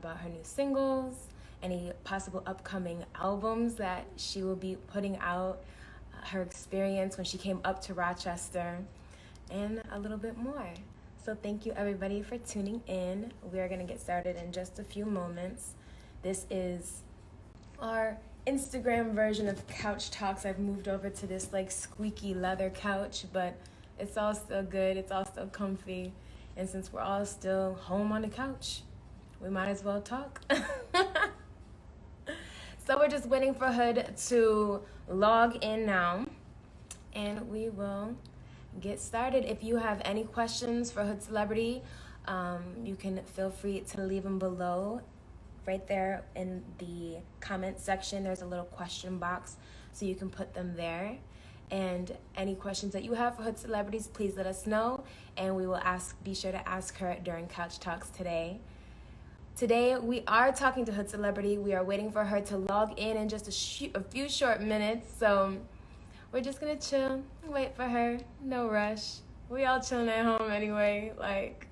about her new singles, any possible upcoming albums that she will be putting out, her experience when she came up to Rochester, and a little bit more. So thank you everybody for tuning in. We are going to get started in just a few moments. This is our Instagram version of Couch Talks. I've moved over to this like squeaky leather couch, but it's all still good. It's all still comfy. And since we're all still home on the couch, we might as well talk. So we're just waiting for Hood to log in now, and we will get started. If you have any questions for Hood Celebrity, you can feel free to leave them below. Right there in the comment section, there's a little question box, so you can put them there. And any questions that you have for Hood Celebrities, please let us know, and we will be sure to ask her during Couch Talks today. Today, we are talking to Hood Celebrity. We are waiting for her to log in just a few short minutes, so we're just gonna chill, wait for her, no rush. We all chilling at home anyway. Like,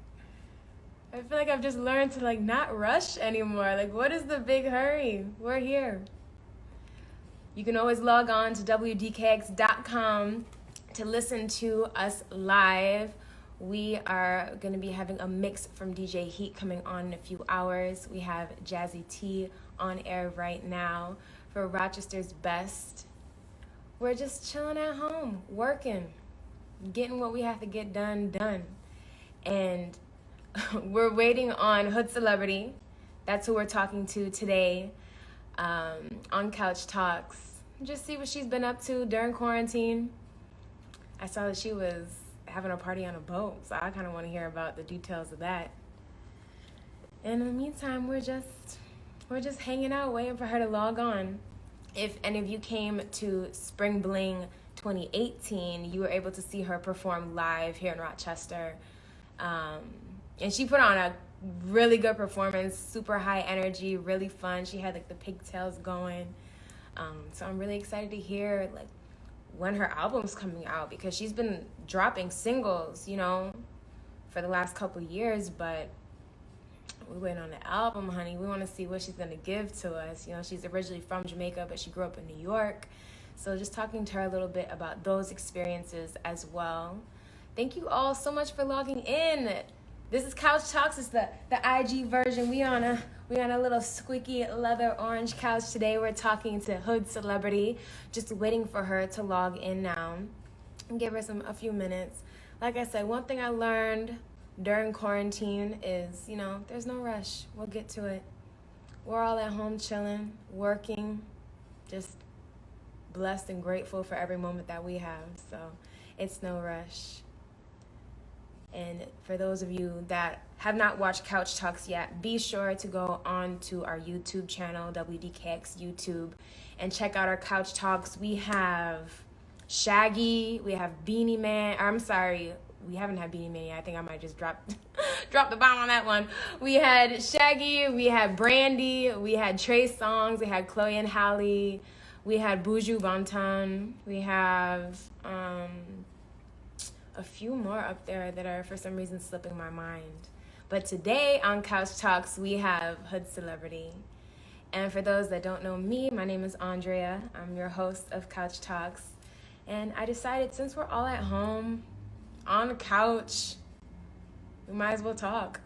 I feel like I've just learned to like not rush anymore. Like, what is the big hurry? We're here. You can always log on to wdkx.com to listen to us live. We are going to be having a mix from DJ Heat coming on in a few hours. We have Jazzy T on air right now for Rochester's Best. We're just chilling at home, working, getting what we have to get done. And we're waiting on Hood Celebrity. That's who we're talking to today on Couch Talks. Just see what she's been up to during quarantine. I saw that she was having a party on a boat, so I kind of want to hear about the details of that. And in the meantime, we're just hanging out, waiting for her to log on. If any of you came to Spring Bling 2018, you were able to see her perform live here in Rochester. And she put on a really good performance, super high energy, really fun. She had like the pigtails going. So I'm really excited to hear like when her album's coming out, because she's been dropping singles, for the last couple years, but we're waiting on the album, honey. We want to see what she's going to give to us. She's originally from Jamaica, but she grew up in New York. So just talking to her a little bit about those experiences as well. Thank you all so much for logging in. This is Couch Talks. It's the IG version. We on a little squeaky leather orange couch today. We're talking to Hood Celebrity. Just waiting for her to log in now. And give her a few minutes. Like I said, one thing I learned during quarantine is, there's no rush. We'll get to it. We're all at home chilling, working, just blessed and grateful for every moment that we have. So it's no rush. And for those of you that have not watched Couch Talks yet, be sure to go on to our YouTube channel, WDKX YouTube, and check out our Couch Talks. We have Shaggy, we have Beanie Man. I'm sorry, we haven't had Beanie Man yet. I think I might just drop the bomb on that one. We had Shaggy, we had Brandy, we had Trey Songz, we had Chloe and Halle, we had Buju Banton, we have a few more up there that are for some reason slipping my mind. But today on Couch Talks, we have Hood Celebrity. And for those that don't know me, my name is Andrea. I'm your host of Couch Talks. And I decided, since we're all at home, on the couch, we might as well talk.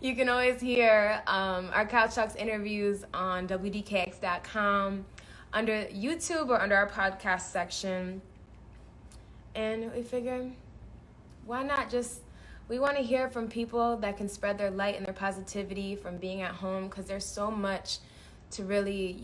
You can always hear our Couch Talks interviews on wdkx.com, under YouTube or under our podcast section. And we figure, why not we want to hear from people that can spread their light and their positivity from being at home, because there's so much to really,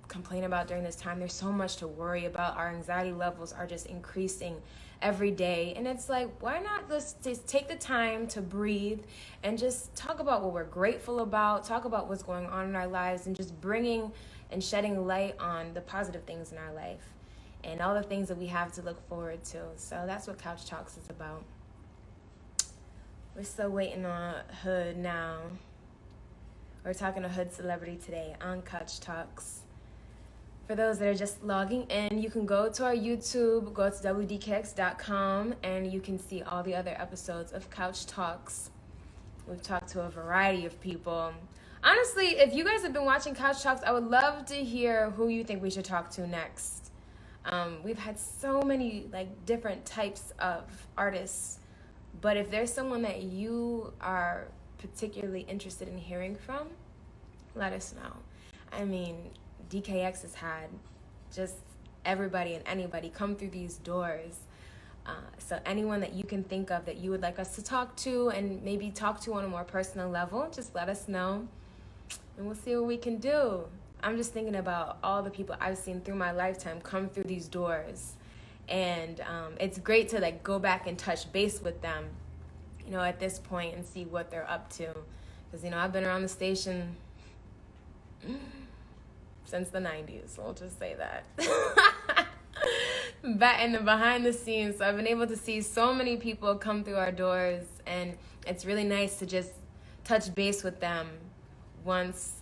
complain about during this time. There's so much to worry about. Our anxiety levels are just increasing every day. And it's like, why not just take the time to breathe and just talk about what we're grateful about, talk about what's going on in our lives, and just bringing and shedding light on the positive things in our life and all the things that we have to look forward to. So that's what Couch Talks is about. We're still waiting on Hood now. We're talking to Hood Celebrity today on Couch Talks. For those that are just logging in, you can go to our YouTube, go to wdkx.com, and you can see all the other episodes of Couch Talks. We've talked to a variety of people. Honestly, if you guys have been watching Couch Talks, I would love to hear who you think we should talk to next. We've had so many like different types of artists, but if there's someone that you are particularly interested in hearing from, let us know. I mean, DKX has had just everybody and anybody come through these doors. So anyone that you can think of that you would like us to talk to and maybe talk to on a more personal level, just let us know and we'll see what we can do. I'm just thinking about all the people I've seen through my lifetime come through these doors. And it's great to like go back and touch base with them, you know, at this point and see what they're up to. Because, you know, I've been around the station since the 90s, we'll just say that. Back in the behind the scenes, so I've been able to see so many people come through our doors, and it's really nice to just touch base with them once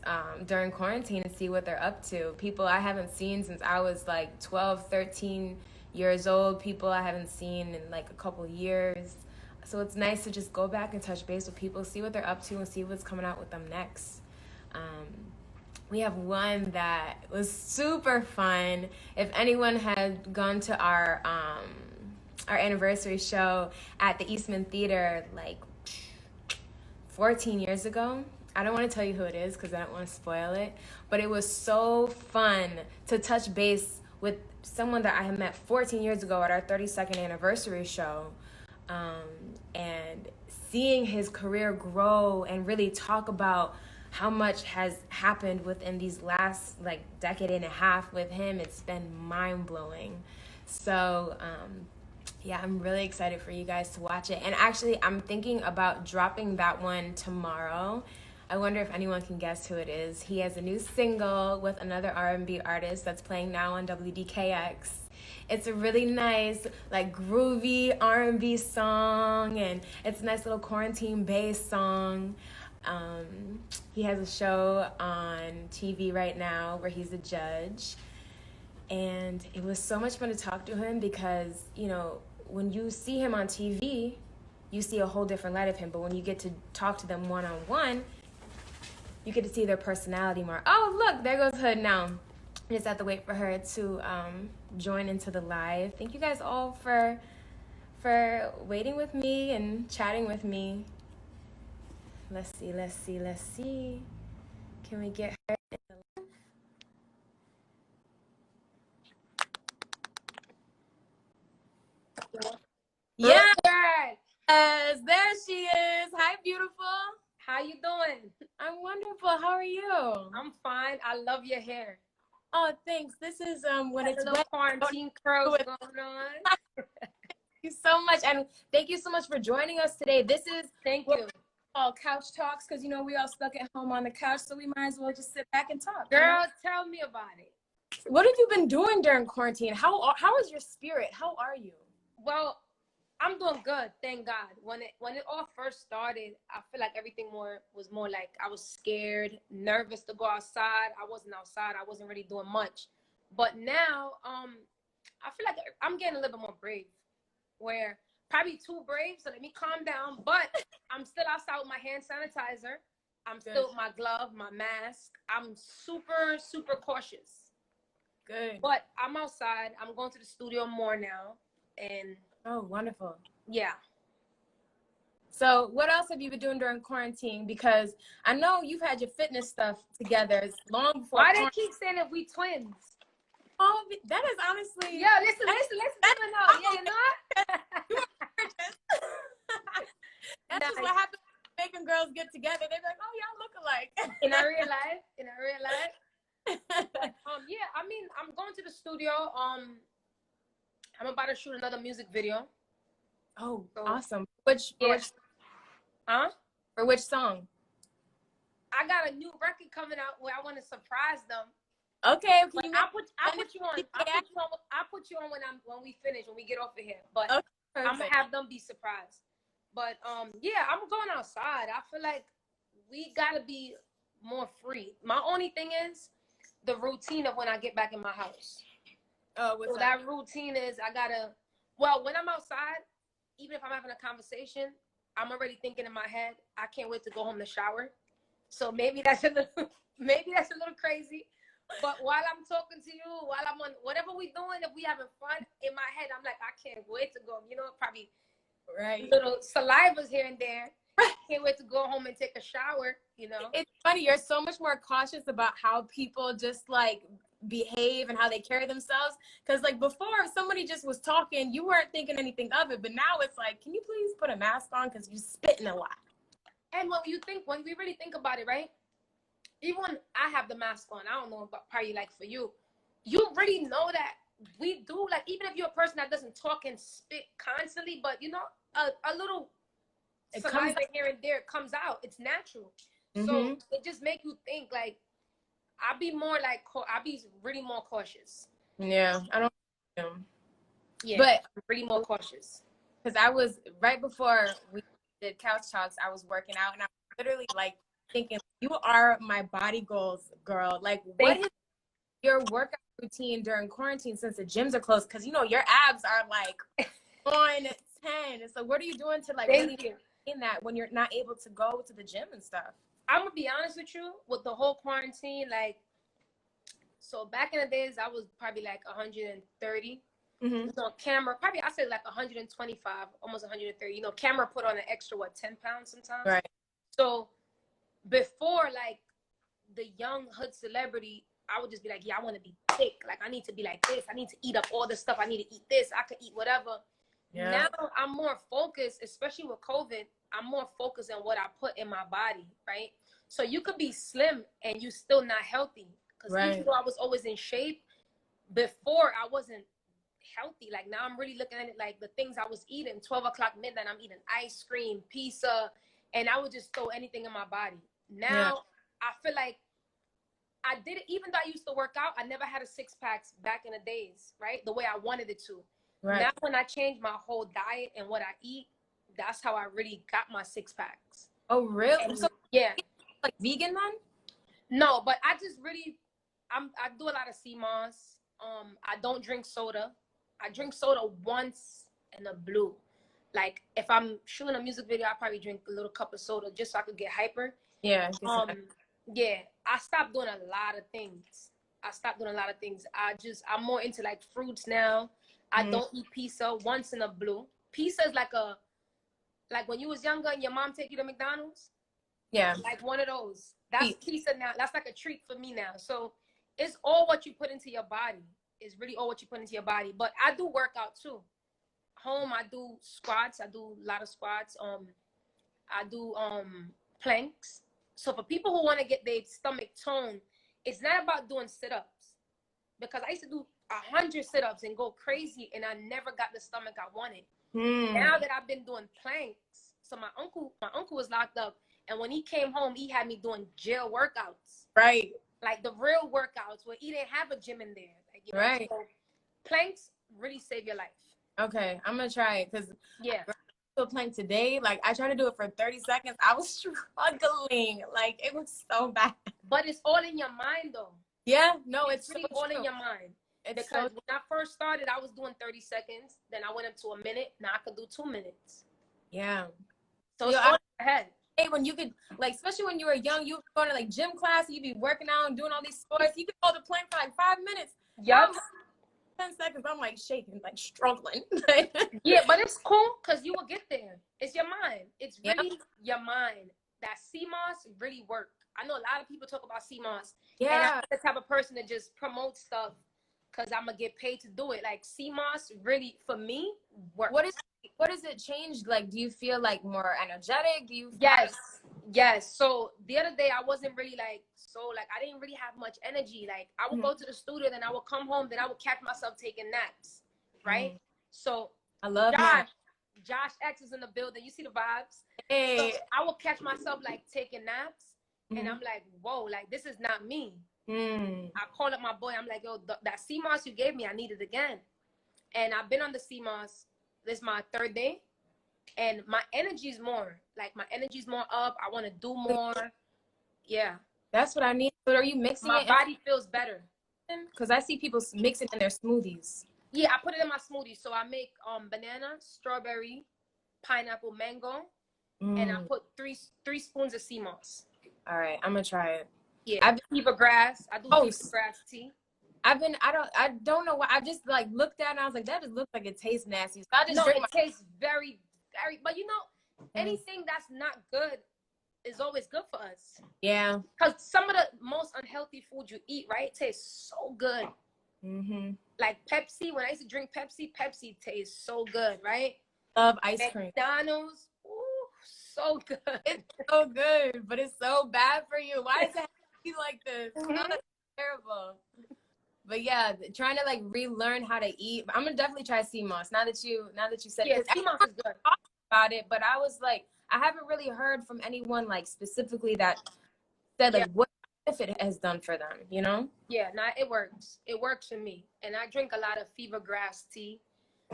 during quarantine and see what they're up to. People I haven't seen since I was like 12, 13 years old, people I haven't seen in like a couple years. So it's nice to just go back and touch base with people, see what they're up to, and see what's coming out with them next. We have one that was super fun. If anyone had gone to our anniversary show at the Eastman Theater like 14 years ago, I don't want to tell you who it is because I don't want to spoil it, but it was so fun to touch base with someone that I had met 14 years ago at our 32nd anniversary show, and seeing his career grow and really talk about how much has happened within these last like decade and a half with him. It's been mind-blowing. So yeah, I'm really excited for you guys to watch it. And actually, I'm thinking about dropping that one tomorrow. I wonder if anyone can guess who it is. He has a new single with another R&B artist that's playing now on WDKX. It's a really nice, like groovy R&B song, and it's a nice little quarantine-based song. He has a show on TV right now where he's a judge, and it was so much fun to talk to him because, you know, when you see him on TV, you see a whole different light of him, but when you get to talk to them one-on-one, you get to see their personality more. Oh, look, there goes Hood now. I just have to wait for her to join into the live. Thank you guys all for waiting with me and chatting with me. Let's see. Can we get her in the live? Yes, there she is. Hi, beautiful. How you doing? I'm wonderful. How are you? I'm fine. I love your hair. Oh, thanks. This is when it's a little quarantine curls going on. Thank you so much, and thank you so much for joining us today. This is thank you. All Couch Talks, because, you know, we all stuck at home on the couch, so we might as well just sit back and talk. Girl, you know? Tell me about it. What have you been doing during quarantine? How is your spirit? How are you? Well, I'm doing good, thank God. When it all first started, I feel like everything was more like I was scared, nervous to go outside. I wasn't outside. I wasn't really doing much. But now, I feel like I'm getting a little bit more brave. Where probably too brave, so let me calm down. But I'm still outside with my hand sanitizer. I'm still with my glove, my mask. I'm super, super cautious. Good. But I'm outside. I'm going to the studio more now. And oh, wonderful. Yeah. So what else have you been doing during quarantine? Because I know you've had your fitness stuff together long before. Why they keep saying that we twins? Oh, that is honestly. Yeah, listen. Yeah, you know what? That's just what happens when making girls get together. They're like, oh, y'all look alike. In our real life. Yeah, I mean, I'm going to the studio. I'm about to shoot another music video. Oh, so, awesome. For which song? I got a new record coming out where I want to surprise them. Okay, I'll put you on. I'll put you on when we finish, when we get off of here. But okay, I'm gonna have them be surprised. But yeah, I'm going outside. I feel like we gotta be more free. My only thing is the routine of when I get back in my house. Oh, so that routine is when I'm outside, even if I'm having a conversation, I'm already thinking in my head, I can't wait to go home to shower. So maybe that's a little, maybe that's a little crazy. But while I'm talking to you, while I'm on whatever we doing, if we having fun, in my head, I'm like, I can't wait to go. You know, probably little salivas here and there. Can't wait to go home and take a shower. You know, it's funny. You're so much more cautious about how people just like behave and how they carry themselves. Because like before, if somebody just was talking, you weren't thinking anything of it. But now it's like, can you please put a mask on because you're spitting a lot. and when we really think about it, right? Even when I have the mask on, I don't know about probably like for you, you really know that we do, like, even if you're a person that doesn't talk and spit constantly, but you know, a little saliva here and there comes out. It's natural. So it just make you think like, I'll be really more cautious. Yeah, I don't know. Yeah, but I'm really more cautious. Because I was, right before we did Couch Talks, I was working out and I was literally like thinking, you are my body goals, girl. Like, what is your workout routine during quarantine since the gyms are closed? Because, you know, your abs are like on 10. So what are you doing to like really in that when you're not able to go to the gym and stuff? I'm going to be honest with you, with the whole quarantine, like, so back in the days, I was probably like 130. You know, camera, probably I said like 125, almost 130. You know, camera put on an extra, 10 pounds sometimes. Right. So before, like, the young hood celebrity, I would just be like, yeah, I want to be thick. Like, I need to be like this. I need to eat up all this stuff. I need to eat this. I could eat whatever. Yeah. Now I'm more focused, especially with COVID. I'm more focused on what I put in my body, right? So you could be slim and you still not healthy. Because even though I was always in shape, before I wasn't healthy. Like, now I'm really looking at it like the things I was eating, 12 o'clock midnight, I'm eating ice cream, pizza, and I would just throw anything in my body. Now I feel like I did it, even though I used to work out, I never had a six-pack back in the days, right? The way I wanted it to. Right. Now when I changed my whole diet and what I eat, that's how I really got my six-packs. Oh, really? And, so, yeah. Like vegan then? No, but I just really, I do a lot of sea moss. I don't drink soda. I drink soda once in a blue. Like, if I'm shooting a music video, I probably drink a little cup of soda just so I could get hyper. Yeah. Yeah. I stopped doing a lot of things. I'm more into like fruits now. I don't eat pizza once in a blue. Pizza is like when you was younger and your mom take you to McDonald's. Yeah. Like one of those. That's pizza now. That's like a treat for me now. So it's all what you put into your body. It's really all what you put into your body. But I do work out too. Home, I do squats. I do a lot of squats. I do planks. So for people who want to get their stomach toned, it's not about doing sit-ups. Because I used to do 100 sit-ups and go crazy, and I never got the stomach I wanted. Now that I've been doing planks, so my uncle was locked up, and when he came home, he had me doing jail workouts. Right. Like the real workouts where he didn't have a gym in there. Like, you know, right. So planks really save your life. Okay, I'm gonna try it because a plank today, like I tried to do it for 30 seconds. I was struggling. Like, it was so bad. But it's all in your mind though. Yeah, no, it's really all in your mind. Because when I first started, I was doing 30 seconds. Then I went up to a minute. Now I could do 2 minutes. Yeah. So it's all in your head. Hey, when you could, like, especially when you were young, you were going to like gym class, you'd be working out and doing all these sports. You could hold the plank for like 5 minutes. Yup. 10 seconds, I'm like shaking, like struggling. Yeah, but it's cool because you will get there. It's your mind. It's really your mind. That CMOS really work. I know a lot of people talk about CMOS. Yeah. And I'm the type of person that just promotes stuff because I'm going to get paid to do it. Like, CMOS really, for me, works. What does it change? Like, do you feel like more energetic? Do you Yes. So the other day I wasn't really like, I didn't really have much energy. Like, I would go to the studio, then I would come home, then I would catch myself taking naps. Right. So I love Josh X is in the building. You see the vibes? Hey. So I would catch myself like taking naps and I'm like, whoa, like this is not me. I call up my boy. I'm like, yo, that CMOS you gave me, I need it again. And I've been on the CMOS. This is my 3rd day. And my energy is more up. I want to do more. Yeah. That's what I need. But are you mixing it? My body feels better. Because I see people mix it in their smoothies. Yeah, I put it in my smoothie. So I make banana, strawberry, pineapple, mango. and I Mm. put three spoons of sea moss. All right, I'm gonna try it. Yeah, I've been, fever grass. I do oh, fever grass tea. I don't know why. I just like looked at it and I was like, that just looks like it tastes nasty. So I just No, drink it tastes very, very. But you know, my. anything that's not good is always good for us. Yeah. Because some of the most unhealthy food you eat, right, tastes so good. Mm-hmm. Like Pepsi. When I used to drink Pepsi, Pepsi tastes so good, right? Love ice cream. McDonald's, ooh, so good. It's so good, but it's so bad for you. Why does it have to be like this? Mm-hmm. Oh, that's terrible. But yeah, trying to like relearn how to eat. I'm gonna definitely try sea moss now that you said it. Yeah, Because sea moss is good. talked about it, but I was like, I haven't really heard from anyone like specifically that said Yeah. like what benefit it has done for them, you know? Yeah, nah, it works. It works for me. And I drink a lot of fever grass tea.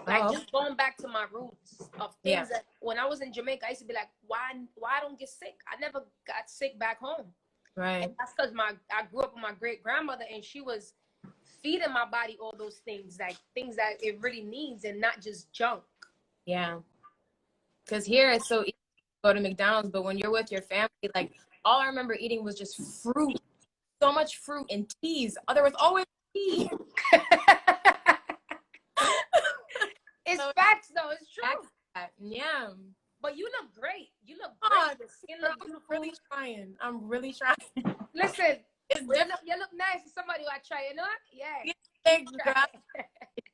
Like Oh, just going back to my roots of yeah. things that when I was in Jamaica, I used to be like, why I don't get sick? I never got sick back home. Right. And that's because I grew up with my great grandmother and she was feeding my body all those things, like things that it really needs and not just junk. Yeah. Because here it's so easy to go to McDonald's, but when you're with your family, like all I remember eating was just fruit, so much fruit and teas. Oh, there was always tea. It's So facts though, it's true. yeah. But you look great. You look Oh, great. Your skin looks beautiful. I'm really trying. Listen, It's you different. look nice for somebody who I try, you know? Yeah. Thanks,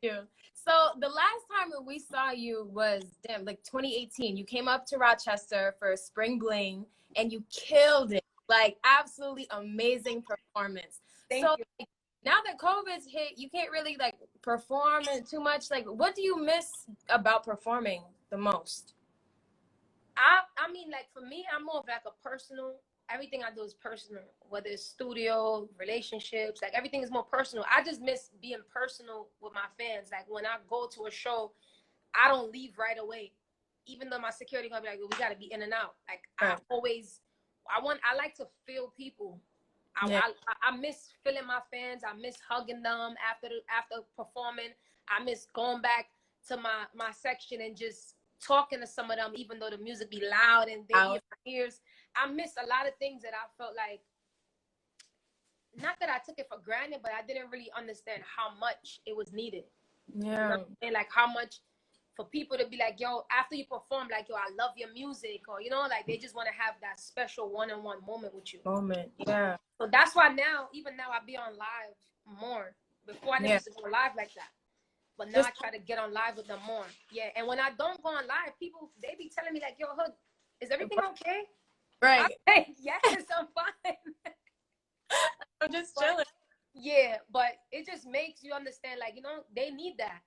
girl. So the last time that we saw you was like 2018. You came up to Rochester for Spring Bling and you killed it. Like absolutely amazing performance. Thank you. Like, now that COVID's hit, you can't really like perform and too much. Like, what do you miss about performing the most? I mean, like for me, I'm more of like a personal. Everything I do is personal, whether it's studio, relationships, like everything is more personal. I just miss being personal with my fans. Like when I go to a show, I don't leave right away, even though my security gonna be like, well, we gotta be in and out. Like Right. I like to feel people. I miss feeling my fans. I miss hugging them after performing. I miss going back to my section and just talking to some of them, even though the music be loud and they be in my ears. I miss a lot of things that I felt like, not that I took it for granted, but I didn't really understand how much it was needed. Yeah. And like how much for people to be like, yo, after you perform, like, yo, I love your music, or, you know, like they just want to have that special one-on-one moment with you. Yeah. So that's why even now I be on live more. Before I never used to go live like that. But now I try to get on live with them more. Yeah. And when I don't go on live, people, they be telling me like, yo, Hood, is everything okay? Right. Like, yes, I'm fine. I'm just chilling. Yeah, but it just makes you understand, like, you know, they need that.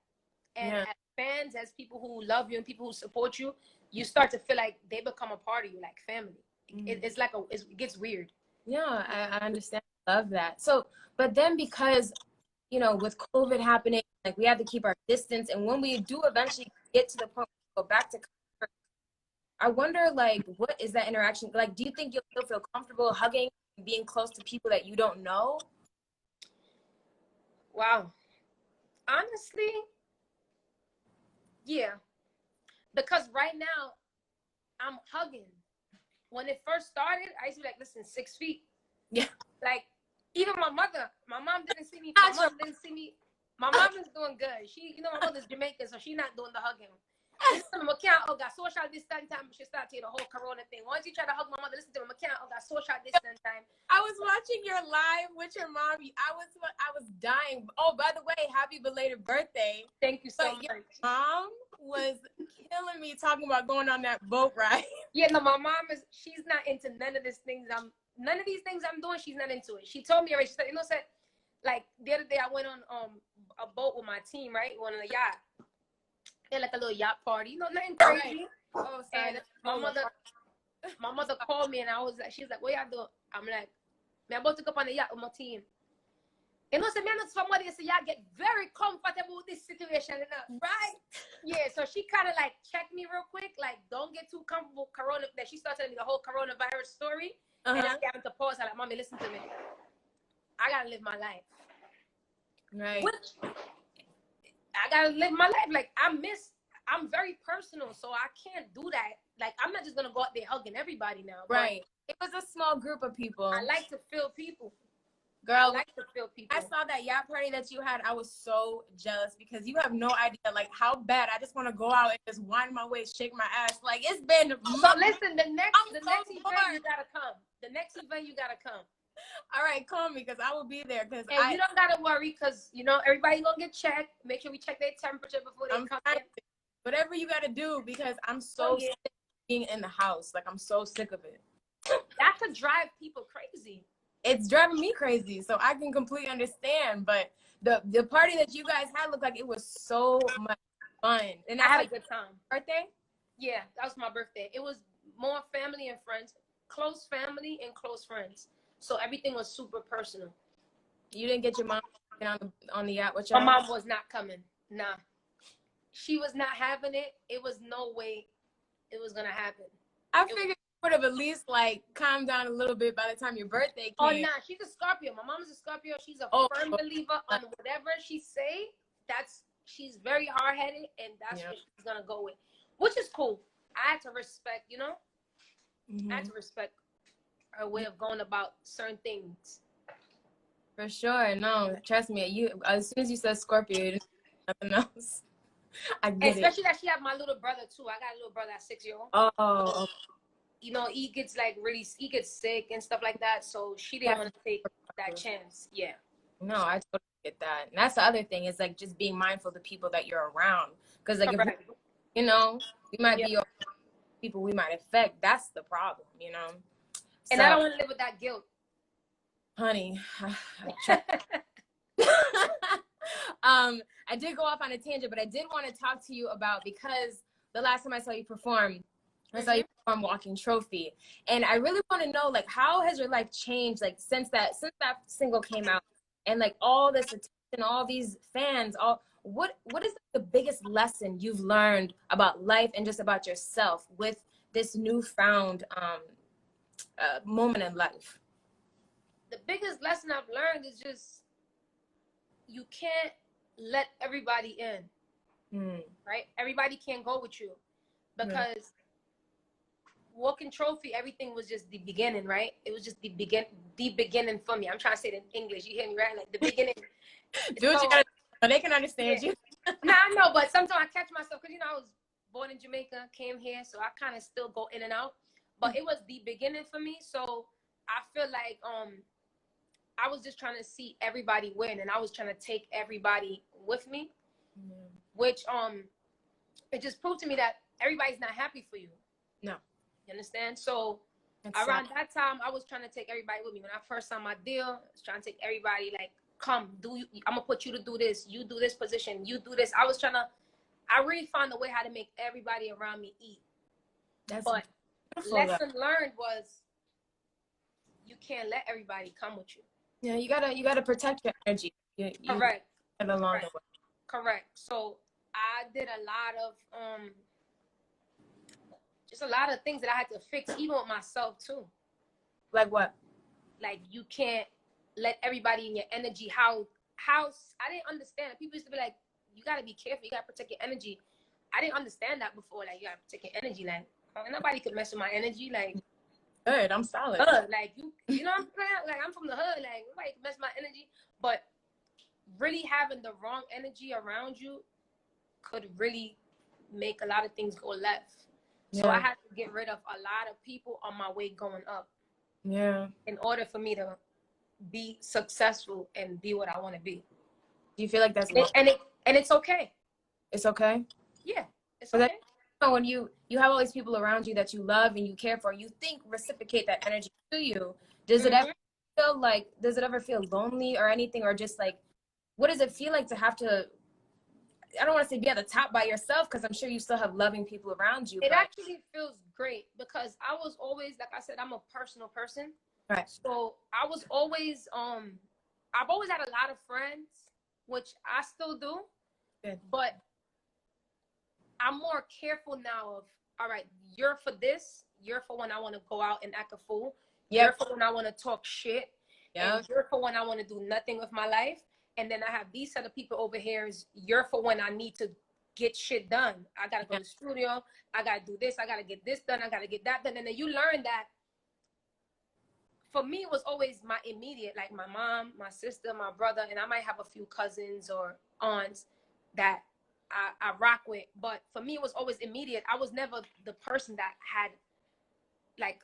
And as fans, as people who love you and people who support you, you start to feel like they become a part of you, like family. It's like it gets weird. Yeah, I understand. Love that. So, but then because, you know, with COVID happening, like we had to keep our distance. And when we do eventually get to the point where we go back to concert, I wonder, like, what is that interaction? Like, do you think you'll still feel comfortable hugging, being close to people that you don't know? Wow. Honestly, yeah. Because right now, I'm hugging. When it first started, I used to be like, listen, 6 feet. Yeah. Like, even my mom didn't see me. My mom didn't see me. My mom is doing good. You know, my mother's Jamaican, so she's not doing the hugging. Listen to me, I can't hug. I social distance time. She started the whole corona thing. Once you try to hug my mother, listen to me, I can't hug. I social distance time. I was watching your live with your mom. I was dying. Oh, by the way, happy belated birthday. Thank you so much. Your mom was killing me talking about going on that boat ride. Yeah, no, my mom she's not into none of these things I'm doing, she's not into it. She told me already, she said, you know, like the other day I went on a boat with my team, right? We went on a yacht. They're like a little yacht party, you know, nothing crazy. Oh, sorry. And my mother called me and she's like, what y'all doing? I'm like, I'm about to go up on the yacht with my team. You know, so me and somebody say y'all get very comfortable with this situation, you know? Right? Yeah, so she kind of like checked me real quick, like, don't get too comfortable. Then she started telling me the whole coronavirus story. And I got to pause. I'm like, mommy, listen to me. I gotta live my life. Right. I gotta live my life. Like, I miss I'm very personal, so I can't do that. Like, I'm not just gonna go out there hugging everybody now. Right. It was a small group of people. I like to feel people. Girl, I like to feel people. I saw that yacht party that you had. I was so jealous because you have no idea, like, how bad I just want to go out and just wind my waist, shake my ass. Like, it's been So listen, the next so event you bored. gotta come. The next event you gotta come. All right, call me because I will be there. Because And you don't gotta worry because you know everybody gonna get checked. Make sure we check their temperature before they come in. Whatever you gotta do because I'm so sick of being in the house. Like, I'm so sick of it. That could drive people crazy. It's driving me crazy, so I can completely understand. But the party that you guys had looked like it was so much fun. And I had a good time. Birthday? Yeah, that was my birthday. It was more family and friends, close family and close friends. So everything was super personal. You didn't get your mom on the yacht with My y'all? mom was not coming. Nah, she was not having it. It was no way it was gonna happen. I figured you would have at least like calmed down a little bit by the time your birthday came. Oh nah, she's a Scorpio. My mom is a Scorpio. She's a firm believer on whatever she say. She's very hard headed, and that's what she's gonna go with, which is cool. I had to respect, you know. I had to respect her way of going about certain things. For sure. No, trust me. You as soon as you said Scorpio, you didn't say nothing else. I get Especially that she had my little brother too. I got a little brother at 6-year-old. Oh. You know, he gets sick and stuff like that. So she didn't want to take that chance. Yeah. No, I totally get that. And that's the other thing is like just being mindful of the people that you're around. Because like, if we, you know, we might be people we might affect. That's the problem, you know. And I don't want to live with that guilt. Honey, I did go off on a tangent, but I did want to talk to you about because the last time I saw you perform, I saw you perform Walking Trophy, and I really want to know like how has your life changed like since that single came out, and like all this attention, all these fans, what is the biggest lesson you've learned about life and just about yourself with this newfound moment in life? The biggest lesson I've learned is just you can't let everybody in, right? Everybody can't go with you because Walking Trophy, everything was just the beginning, right? It was just the beginning for me. I'm trying to say it in English. You hear me, right? Like the beginning. Do what you gotta do. They can understand you. Nah, I know, but sometimes I catch myself because, you know, I was born in Jamaica, came here, so I kind of still go in and out. But it was the beginning for me, so I feel like I was just trying to see everybody win, and I was trying to take everybody with me, which it just proved to me that everybody's not happy for you. No. You understand? So around that time, I was trying to take everybody with me. When I first signed my deal, I was trying to take everybody, like, come, I'm going to put you to do this. You do this position. You do this. I really found a way how to make everybody around me eat. But lesson learned was you can't let everybody come with you. Yeah, you gotta protect your energy. Correct. Along the way. Correct. So I did a lot of just a lot of things that I had to fix, even with myself too. Like what? Like you can't let everybody in your energy. How I didn't understand it. People used to be like, you gotta be careful. You gotta protect your energy. I didn't understand that before. Like you gotta protect your energy. Like nobody could mess with my energy. Like. Good, I'm solid. Like you know what I'm saying? Like I'm from the hood. Like nobody can mess my energy. But really having the wrong energy around you could really make a lot of things go left. Yeah. So I had to get rid of a lot of people on my way going up. Yeah. In order for me to be successful and be what I want to be. Do you feel like that's and it's okay? It's okay. Yeah, it's okay. When you have all these people around you that you love and you care for, you think reciprocate that energy to you. Does it ever feel lonely or anything, or just like, what does it feel like to have to, I don't want to say be at the top by yourself, because I'm sure you still have loving people around you. It actually feels great because I was always, like I said, I'm a personal person. Right. So I was always, I've always had a lot of friends, which I still do. Good. But I'm more careful now of, all right, you're for this. You're for when I want to go out and act a fool. Yep. You're for when I want to talk shit. Yeah. And you're for when I want to do nothing with my life. And then I have these set of people over here. You're for when I need to get shit done. I gotta go to the studio. I gotta do this. I gotta get this done. I gotta get that done. And then you learn that. For me, it was always my immediate, like my mom, my sister, my brother, and I might have a few cousins or aunts that I rock with. But for me, it was always immediate. I was never the person that had like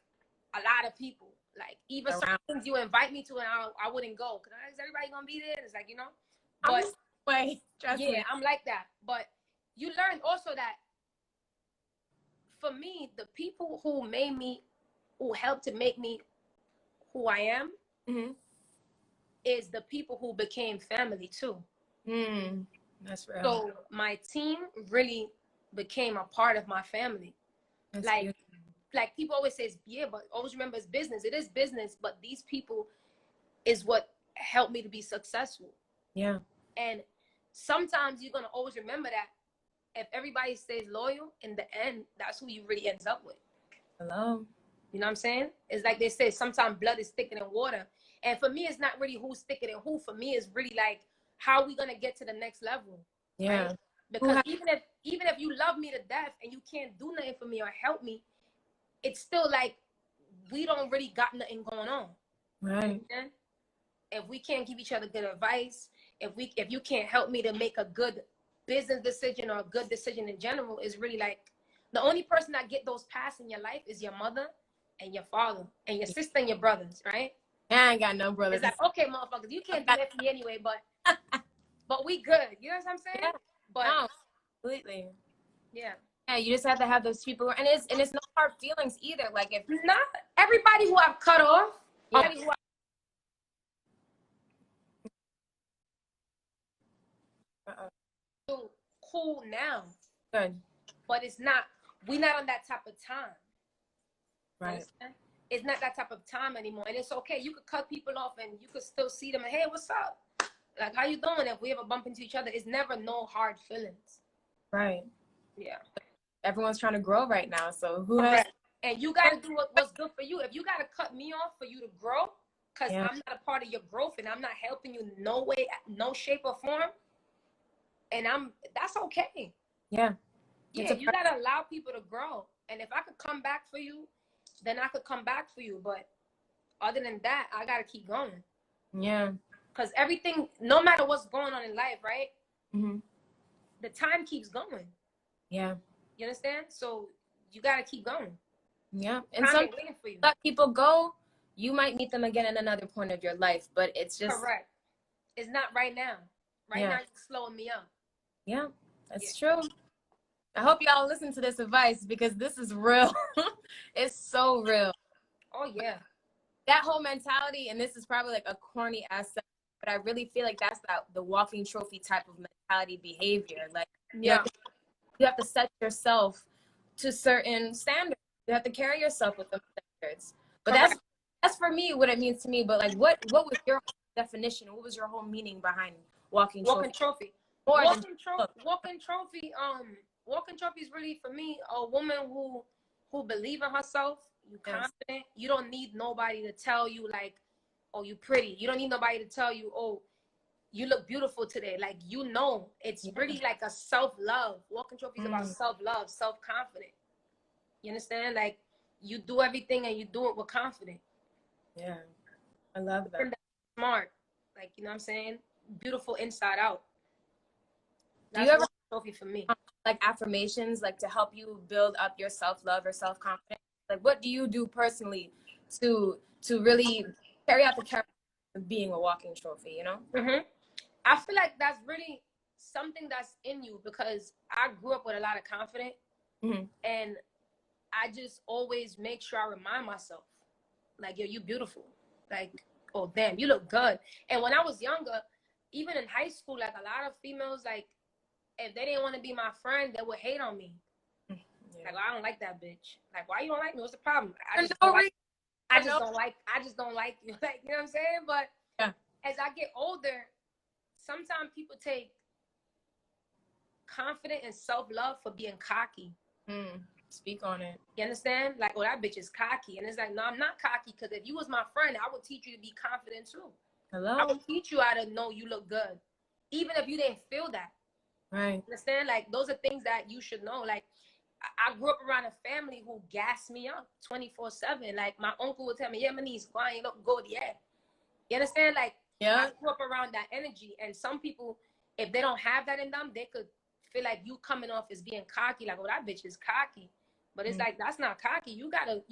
a lot of people. Like even some things you invite me to and I wouldn't go. Cause is everybody gonna be there? It's like, you know. But trust me. I'm like that. But you learn also that for me, the people who made me, who helped to make me who I am, is the people who became family too. That's real. So my team really became a part of my family. That's like beautiful. Like people always say, yeah, but always remember it's business. It is business, but these people is what helped me to be successful. Yeah. And sometimes you're gonna always remember that if everybody stays loyal, in the end, that's who you really ends up with. Hello. You know what I'm saying? It's like they say, sometimes blood is thicker than water. And for me, it's not really who's thicker than who. For me, it's really like, how are we gonna get to the next level? Yeah. Right? Because even if you love me to death and you can't do nothing for me or help me, it's still like we don't really got nothing going on. Right. If we can't give each other good advice, if you can't help me to make a good business decision or a good decision in general, is really like the only person that get those paths in your life is your mother and your father and your sister and your brothers, right? Yeah, I ain't got no brothers. It's like, okay, motherfuckers, you can't do that for me anyway, but we good. You know what I'm saying? Yeah. But no, completely. Yeah. Yeah, you just have to have those people, and it's no hard feelings either. Like if not everybody who I've cut off, cool now. Good. But it's not. We're not on that type of time. Right. It's not that type of time anymore, and it's okay. You could cut people off, and you could still see them. And hey, what's up? Like, how you doing? If we ever bump into each other, it's never no hard feelings. Right. Yeah. Everyone's trying to grow right now, so who has? And you got to do what's good for you. If you got to cut me off for you to grow, because I'm not a part of your growth and I'm not helping you no way, no shape or form, and that's okay. Yeah. Yeah, you got to allow people to grow. And if I could come back for you, then I could come back for you. But other than that, I got to keep going. Yeah. Because everything, no matter what's going on in life, right? Mm-hmm. The time keeps going. Yeah. You understand? So you got to keep going. Yeah. And some let people go, you might meet them again at another point of your life, but it's just correct. It's not right now. Right now, you're slowing me up. Yeah, that's true. I hope y'all listen to this advice because this is real. It's so real. Oh, yeah. That whole mentality, and this is probably like a corny aspect, but I really feel like that's the walking trophy type of mentality behavior. Like, you have to set yourself to certain standards. You have to carry yourself with those standards. But that's for me what it means to me. But like, what was your definition? What was your whole meaning behind walking trophy? Walking trophy is really for me a woman who believe in herself. You confident. You don't need nobody to tell you like, oh, you pretty. You don't need nobody to tell you, oh, you look beautiful today. Like, you know, it's really like a self-love. Walking trophy is about self-love, self-confidence. You understand? Like, you do everything and you do it with confidence. Yeah, I love that. Smart, like, you know what I'm saying? Beautiful inside out. That's do you ever trophy for me? Like affirmations, like to help you build up your self-love or self-confidence? Like, what do you do personally to really carry out the character of being a walking trophy? You know? I feel like that's really something that's in you because I grew up with a lot of confidence, and I just always make sure I remind myself, like, yo, you beautiful. Like, oh, damn, you look good. And when I was younger, even in high school, like a lot of females, like, if they didn't want to be my friend, they would hate on me. Like, well, I don't like that bitch. Like, why you don't like me? What's the problem? I just don't like you. Like, you know what I'm saying? But as I get older, sometimes people take confidence and self-love for being cocky. Speak on it. You understand? Like, oh, that bitch is cocky. And it's like, no, I'm not cocky, because if you was my friend, I would teach you to be confident too. Hello? I would teach you how to know you look good. Even if you didn't feel that. Right. Understand? Like, those are things that you should know. Like, I grew up around a family who gassed me up 24/7. Like, my uncle would tell me, yeah, my niece, why you look good? Yeah. You understand? Like, Yeah. I grew up around that energy. And some people, if they don't have that in them, they could feel like you coming off as being cocky. Like, oh, that bitch is cocky. But it's like, that's not cocky. You gotta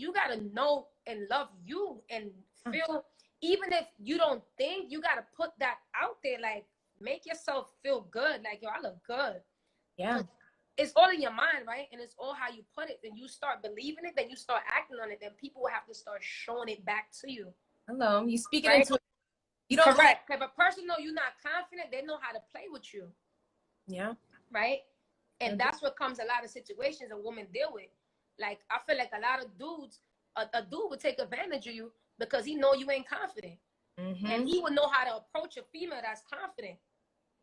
know and love you and feel, even if you don't think, you gotta put that out there. Like, make yourself feel good. Like, yo, I look good. Yeah. It's all in your mind, right? And it's all how you put it. Then you start believing it, then you start acting on it, then people will have to start showing it back to you. Hello. You speak it Right? into it. You don't. Correct. If a person know you're not confident, they know how to play with you. Yeah. Right? And that's what comes a lot of situations a woman deal with. Like, I feel like a lot of dudes, a dude would take advantage of you because he know you ain't confident. And he would know how to approach a female that's confident.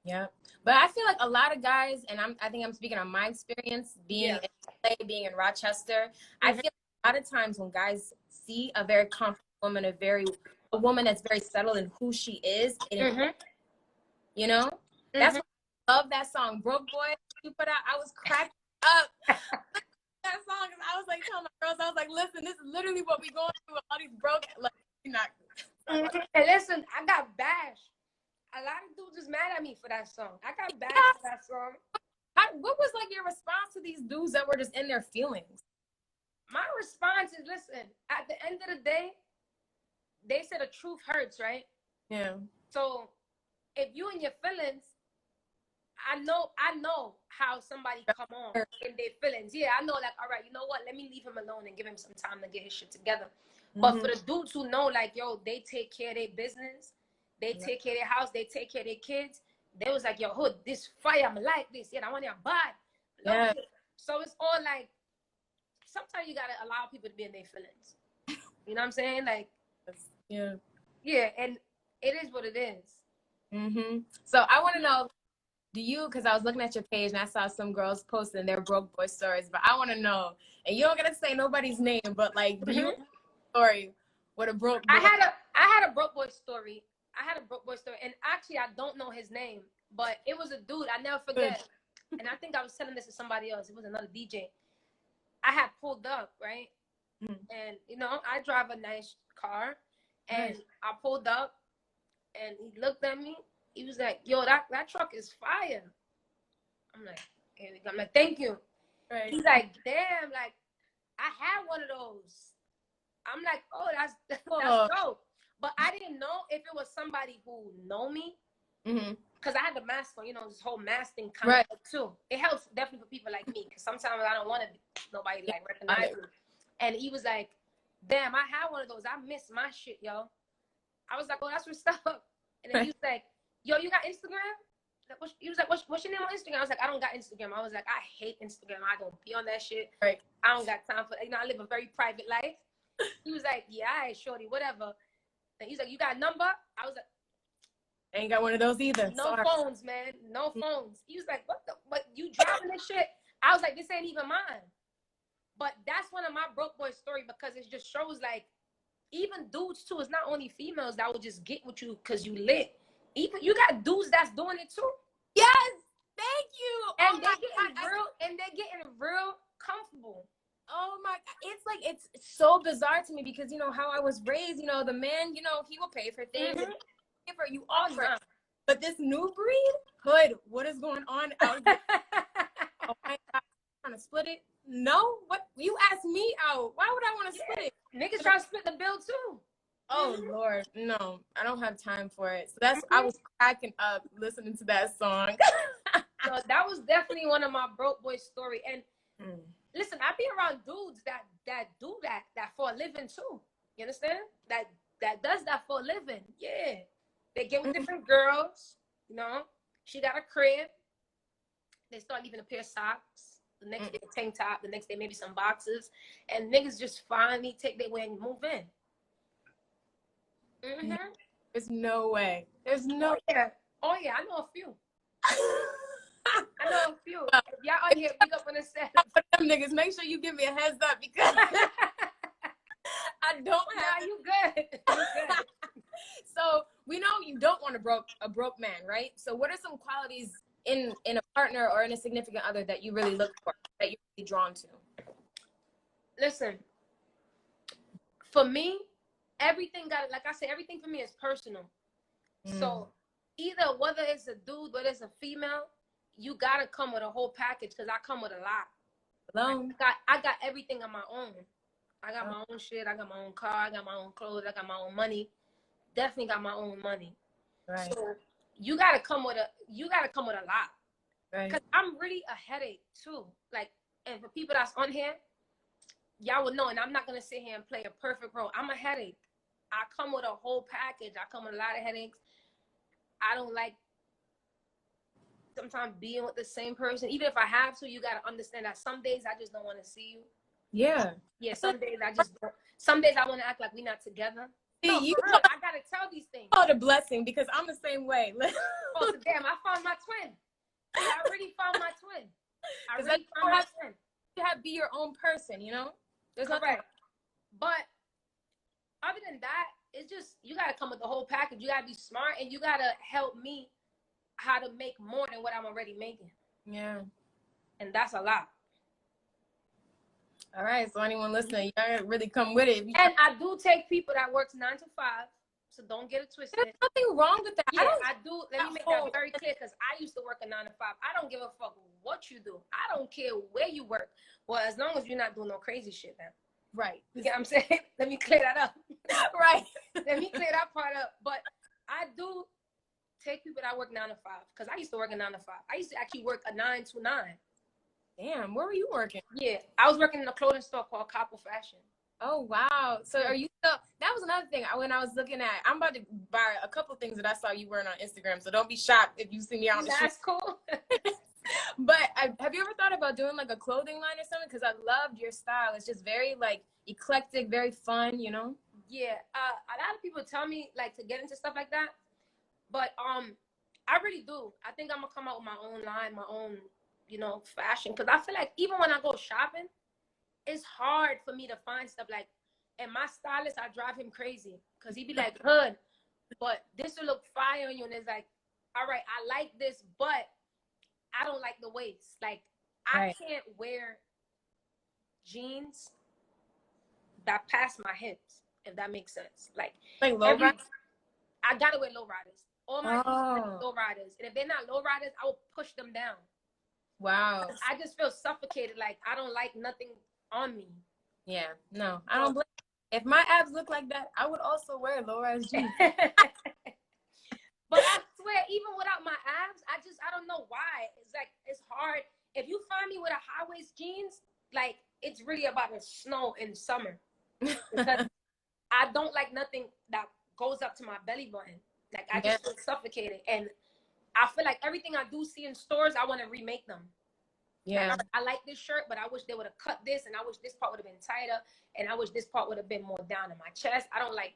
Yeah. But I feel like a lot of guys, and I think I'm speaking on my experience being in LA, being in Rochester, I feel like a lot of times when guys see a very confident woman, a woman that's very settled in who she is, you know? That's why I love that song, Broke Boy, you put out. I was cracking up that song because I was like telling my girls, I was like, listen, this is literally what we going through with all these broke, like, you're not. And listen, I got bashed. A lot of dudes is mad at me for that song. I got bashed for that song. What was like your response to these dudes that were just in their feelings? My response is, listen, at the end of the day, they said the truth hurts, right? Yeah. So if you in your feelings, I know how somebody come on in their feelings. Yeah, I know, like, all right, you know what? Let me leave him alone and give him some time to get his shit together. But for the dudes who know, like, yo, they take care of their business, they take care of their house, they take care of their kids, they was like, yo, hood, this fire, I'm like this. Yeah, I want your body. Yeah. So it's all like, sometimes you gotta allow people to be in their feelings. You know what I'm saying? Like, yeah, and it is what it is. So I want to know, do you, because I was looking at your page and I saw some girls posting their broke boy stories, but I want to know, and you don't gotta say nobody's name, but like, do you story with a broke boy? I had a broke boy story. And actually I don't know his name, but it was a dude I never forget. And I think I was telling this to somebody else. It was another DJ. I had pulled up, right? And you know, I drive a nice car, and I pulled up, and he looked at me. He was like, "Yo, that truck is fire." I'm like, "Thank you." He's like, "Damn, like, I had one of those." I'm like, "Oh, that's dope." But I didn't know if it was somebody who know me, because I had the mask on. You know, this whole mask thing kind of too. It helps definitely for people like me, because sometimes I don't want nobody like recognize me. And he was like, "Damn, I had one of those. I miss my shit, yo." I was like, "Oh, that's what's up." And then he was like, "Yo, you got Instagram?" He was like, what's your name on Instagram? I was like, "I don't got Instagram." I was like, "I hate Instagram. I don't be on that shit. I don't got time for, you know, I live a very private life." He was like, "Yeah, all right, shorty, whatever." And he's like, "You got a number?" I was like, "Ain't got one of those either. No phones, man. No phones." He was like, "What you driving this shit?" I was like, "This ain't even mine." But that's one of my broke boy story, because it just shows, like, even dudes too. It's not only females that will just get with you because you lit. Even you got dudes that's doing it too. Yes, thank you. And they're getting real comfortable. Oh my God. It's like, it's so bizarre to me, because you know how I was raised, you know, the man, you know, he will pay for things. You offer. But this new breed, hood, what is going on out here? Oh my God, trying to split it? No, what, you asked me out. Why would I want to split it? Niggas try to split the bill too. Oh Lord, no, I don't have time for it. So that's, I was cracking up listening to that song. So that was definitely one of my broke boy story. And listen, I be around dudes that do that for a living too. You understand? That does that for a living. Yeah. They get with different girls, you know. She got a crib. They start leaving a pair of socks. The next day, a tank top. The next day, maybe some boxes. And niggas just finally take their way and move in. There's no way. There's no. Oh yeah, I know a few. I know a few. If y'all on here, pick up on the set. Them niggas, make sure you give me a heads up, because I don't have. Nah, you good. You good. So we know you don't want a broke man, right? So what are some qualities in a partner or in a significant other that you really look for, that you're really drawn to? Listen, for me, everything got, like I said, everything for me is personal. So either whether it's a dude, whether it's a female, you gotta come with a whole package because I come with a lot. Alone. I got everything on my own. I got my own shit. I got my own car. I got my own clothes. I got my own money. Definitely got my own money. Right. So you gotta come with a lot. Right. Because I'm really a headache too. Like, and for people that's on here, y'all would know, and I'm not gonna sit here and play a perfect role. I'm a headache. I come with a whole package. I come with a lot of headaches. I don't like sometimes being with the same person. Even if I have to, you gotta understand that some days I just don't want to see you. Yeah. Yeah, some days I just don't. Some days I want to act like we're not together. See, No, you for real, I gotta tell these things. called a blessing because I'm the same way. Oh, so damn, I found my twin. Yeah, I already found my twin. I really found my twin. You have to be your own person, you know? There's correct. But other than that, it's just, you gotta come with the whole package. You gotta be smart, and you gotta help me how to make more than what I'm already making. Yeah. And that's a lot. All right, so anyone listening, you gotta really come with it. And I do take people that works 9 to 5, so don't get it twisted. There's nothing wrong with that. Yeah, I do. Let me make that very clear, because I used to work a 9 to 5. I don't give a fuck what you do. I don't care where you work. Well, as long as you're not doing no crazy shit now. Right. You get what I'm saying? Let me clear that up. Right. Let me clear that part up. But I do take people that work 9 to 5, because I used to work a 9 to 5. I used to actually work a 9 to 9. Damn, where were you working? Yeah, I was working in a clothing store called Copper Fashion. Oh, wow. So are you still, that was another thing when I was looking at, I'm about to buy a couple things that I saw you wearing on Instagram, so don't be shocked if you see me out on the street. That's cool. But have you ever thought about doing like a clothing line or something? Because I loved your style. It's just very like eclectic, very fun, you know? Yeah, a lot of people tell me like to get into stuff like that, but I really do. I think I'm gonna come out with my own line, my own, you know, fashion, because I feel like even when I go shopping, it's hard for me to find stuff like, and my stylist, I drive him crazy because he be like, Hood, but this will look fire on you, and it's like, all right, I like this, but I don't like the waist. Like, I can't wear jeans that pass my hips, if that makes sense. Like low riders? I gotta wear low riders. All my low riders, and if they're not low riders, I will push them down. Wow. I just feel suffocated. Like, I don't like nothing on me. Yeah, no, I don't blame you. If my abs look like that, I would also wear low-rise jeans. But I swear, even without my abs, I don't know why. It's like, it's hard. If you find me with a high-waist jeans, like, it's really about to snow in summer. Because I don't like nothing that goes up to my belly button. Like, I just feel suffocated. And I feel like everything I do see in stores, I want to remake them. Yeah. Like, I like this shirt, but I wish they would have cut this, and I wish this part would have been tighter, and I wish this part would have been more down in my chest. I don't like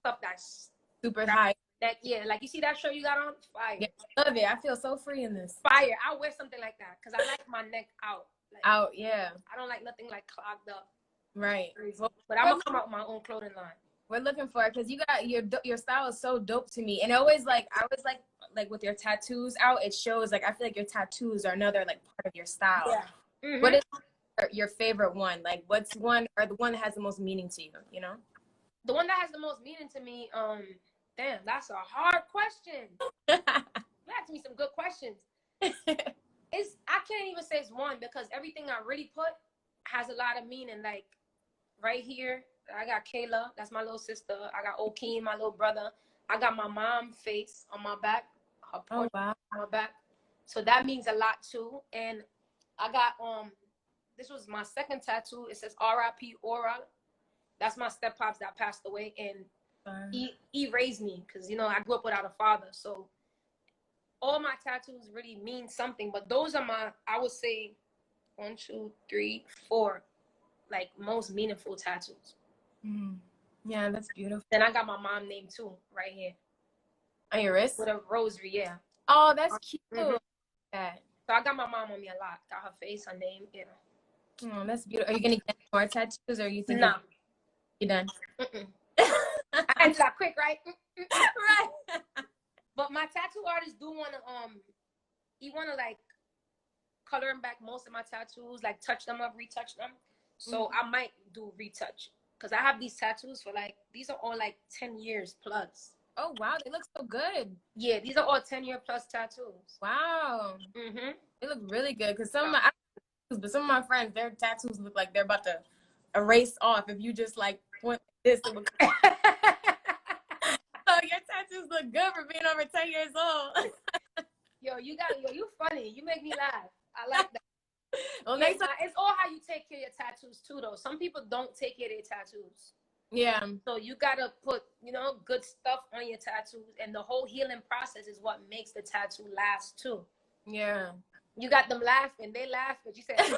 stuff that's super high. That, yeah, like you see that shirt you got on? Fire. Yeah, I love it. I feel so free in this. Fire. I'll wear something like that because I like my neck out. Like, out, yeah. I don't like nothing like clogged up. Right. Well, but I'm gonna come out with my own clothing line. We're looking for it because you got your style is so dope to me, and always like I was like with your tattoos out, it shows like I feel like your tattoos are another like part of your style. Yeah. Mm-hmm. What is your favorite one? Like, what's one or the one that has the most meaning to you? You know, the one that has the most meaning to me. Damn, that's a hard question. You asked me some good questions. I can't even say it's one because everything I really put has a lot of meaning. Like right here, I got Kayla, that's my little sister. I got Okeem, my little brother. I got my mom face on my back, her portrait on my back. So that means a lot too. And I got this was my second tattoo. It says R.I.P. Aura. That's my step pops that passed away, and he raised me because, you know, I grew up without a father. So all my tattoos really mean something, but those are my, I would say 1, 2, 3, 4 like most meaningful tattoos. Yeah, that's beautiful. Then I got my mom name too right here on your wrist with a rosary. Yeah. Oh, that's cute. Yeah. So I got my mom on me a lot. Got her face, her name. Yeah. Oh, that's beautiful. Are you gonna get more tattoos, or are you thinking? No. You done? I ended that quick, right? Right. But my tattoo artist do want to you want to like color back most of my tattoos, like touch them up, retouch them. So I might do retouch because I have these tattoos for like, these are all like 10 years plus. Oh wow, they look so good. Yeah, these are all 10-year plus tattoos. Wow. Mm-hmm. They look really good because some of my friends, their tattoos look like they're about to erase off. If you just like point like this, it would. So your tattoos look good for being over 10 years old. You funny. You make me laugh. I like that. Well, Yeah, it's all how you take care of your tattoos too, though. Some people don't take care of their tattoos. yeah. So you gotta put, good stuff on your tattoos, and the whole healing process is what makes the tattoo last too. Yeah. You got them laughing. They laugh, but you said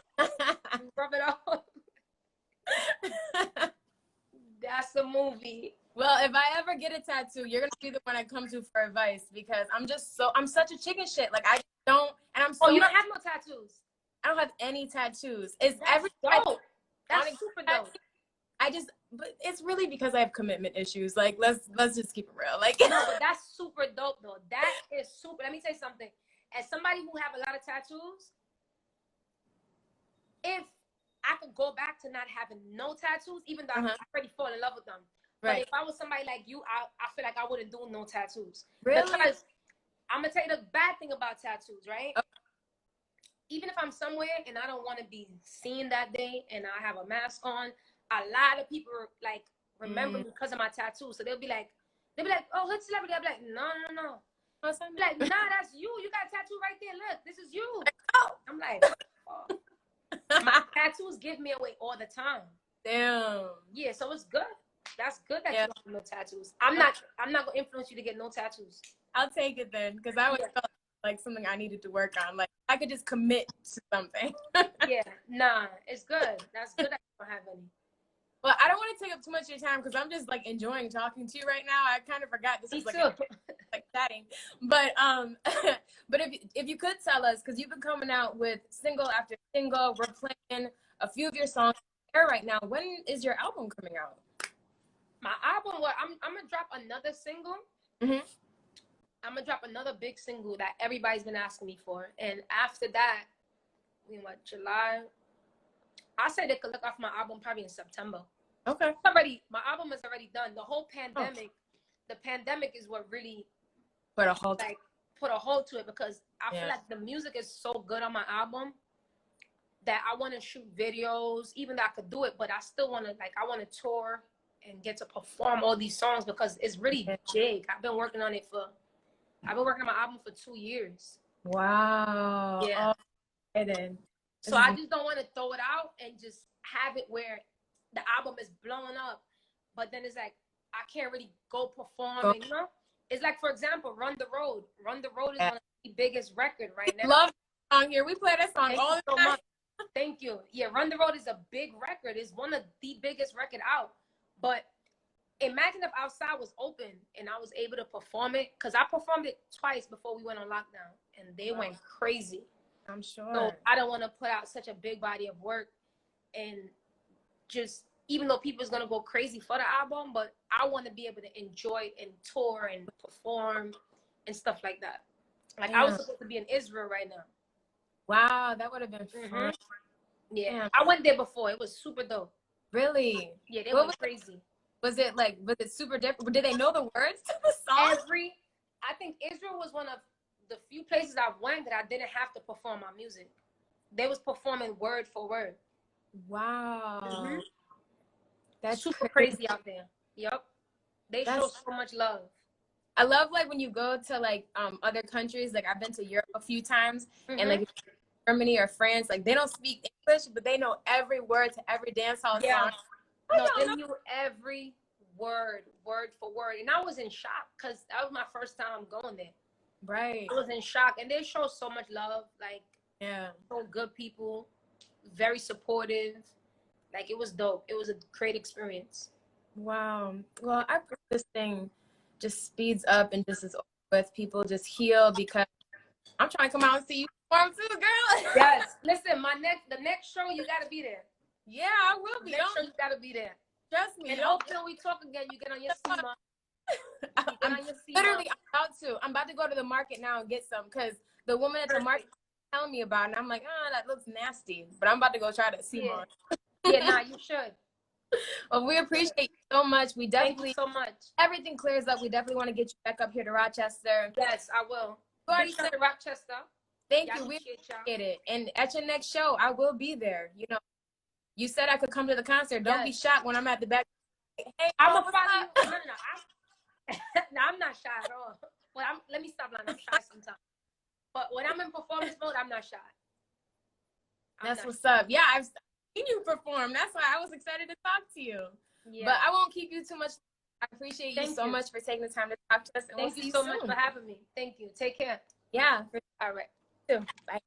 rub it off. That's a movie. Well, if I ever get a tattoo, you're gonna be the one I come to for advice because I'm such a chicken shit. Like I don't, and I'm so. Oh, you don't have no tattoos? I don't have any tattoos. It's That's dope. That's super dope. But it's really because I have commitment issues. Like let's just keep it real. Like no, but that's super dope though. That is super. Let me tell you something. As somebody who have a lot of tattoos, if I could go back to not having no tattoos, even though I already fall in love with them. Right. But if I was somebody like you, I feel like I wouldn't do no tattoos. Really? Because I'm gonna tell you the bad thing about tattoos, right? Okay. Even if I'm somewhere and I don't want to be seen that day and I have a mask on, a lot of people like remember me because of my tattoos. So they'll be like, oh, hood celebrity. I'll be like, no. Like, nah, that's you. You got a tattoo right there. Look, this is you. Oh. I'm like, oh. My tattoos give me away all the time. Damn. Yeah, so it's good. That's good that you don't have no tattoos. I'm not gonna influence you to get no tattoos. I'll take it then, because I always felt like something I needed to work on. Like I could just commit to something. Yeah, nah, it's good. That's good that you don't have any. Well, I don't want to take up too much of your time because I'm just like enjoying talking to you right now. I kind of forgot this was like chatting, but but if you could tell us, because you've been coming out with single after single, we're playing a few of your songs here right now. When is your album coming out? My album, well, I'm gonna drop another single. Mm-hmm. I'm gonna drop another big single that everybody's been asking me for, and after that, July. I say they could look off my album probably in September. Okay. My album is already done. The whole pandemic, the pandemic is what really put a hold to it, because I feel like the music is so good on my album that I want to shoot videos, even though I could do it, but I still want to I want to tour and get to perform all these songs because it's really big. I've been working on my album for 2 years. Wow. Yeah. And then. So I just don't want to throw it out and just have it where the album is blowing up, but then it's like I can't really go perform. And, it's like, for example, Run the Road. Run the Road is one of the biggest record right now. Love that song here. We play that song all the time. Thank you. Yeah, Run the Road is a big record. It's one of the biggest record out. But imagine if outside was open and I was able to perform it, because I performed it twice before we went on lockdown, and they went crazy. I'm sure. So I don't want to put out such a big body of work and just, even though people's going to go crazy for the album, but I want to be able to enjoy and tour and perform and stuff like that. Like I was supposed to be in Israel right now. Wow, that would have been fun. Yeah, I went there before. It was super dope. Really? Yeah, they went crazy. Was it super different? Did they know the words to the song? I think Israel was one of the few places I went that I didn't have to perform my music. They was performing word for word. Wow. Mm-hmm. That's super crazy out there. Yep. They show so much love. I love when you go to other countries. Like I've been to Europe a few times, and Germany or France, they don't speak English, but they know every word to every dance hall song. No, they knew every word for word. And I was in shock because that was my first time going there. Right. I was in shock, and they show so much love. So good people, very supportive. It was dope. It was a great experience. Wow. Well, I pray this thing just speeds up and just is over with. People just heal, because I'm trying to come out and see you perform too, girl. Yes. Listen, the next show, you got to be there. Yeah, I will be. Next show, you got to be there. Trust me. And hopefully when we talk again, you get on your SEMA. You get on your see literally, I'm about to go to the market now and get some, because the woman at the market telling me about it, and I'm like, oh, that looks nasty. But I'm about to go try that sea moss. Yeah, nah, you should. Well, we appreciate you so much. We definitely, Thank you so much. Everything clears up. We definitely want to get you back up here to Rochester. Yes, I will. You already Big said, shout to Rochester. thank you. We appreciate it. And at your next show, I will be there. You know, you said I could come to the concert. Don't be shocked when I'm at the back. Hey, I'm gonna follow you. No. No, I'm not shy at all. Well, let me stop lying. I'm shy sometimes. But when I'm in performance mode, I'm not shy. That's what's up. Yeah, I've seen you perform. That's why I was excited to talk to you. Yeah. But I won't keep you too much. I appreciate you so much for taking the time to talk to us. And Thank you so much for having me. Thank you. Take care. Yeah. All right. Bye.